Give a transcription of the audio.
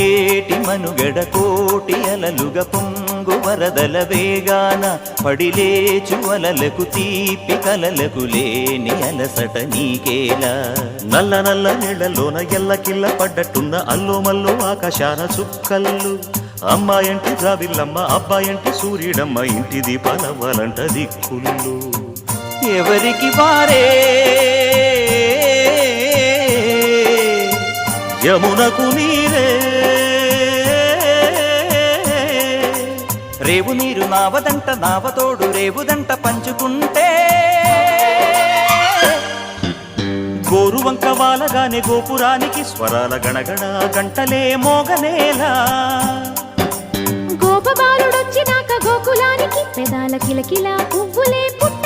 పొంగేటి మనుగడ కోటి అలలుగా పొంగు వరదల వేగాన పడిలేచు అలలకు తీపి కలలకు లేని అలసట నీకేలా నల్ల నల్ల నీళ్లలోన ఎల్లకిల్ల పడ్డట్టున్న అల్లో మల్లో ఆకాశాన చుక్కల్లు అమ్మాయంటి ద్రావిల్లమ్మ అబ్బాయంటి సూర్యుడమ్మ ఇంటి దీపాలవ్వాలంట దిక్కులు ఎవరికి వారే యమునకు నీరే రేవు నీరు నావదంట నావతోడు రేవుదంట పంచుకుంటే గోరువంక వాలగానే గోపురానికి స్వరాల గణగణ గంటలే మోగనేలా గోపబాలుడొచ్చినాక గోకులానికి పెదాల కిలకిల పువ్వులే పుట్ట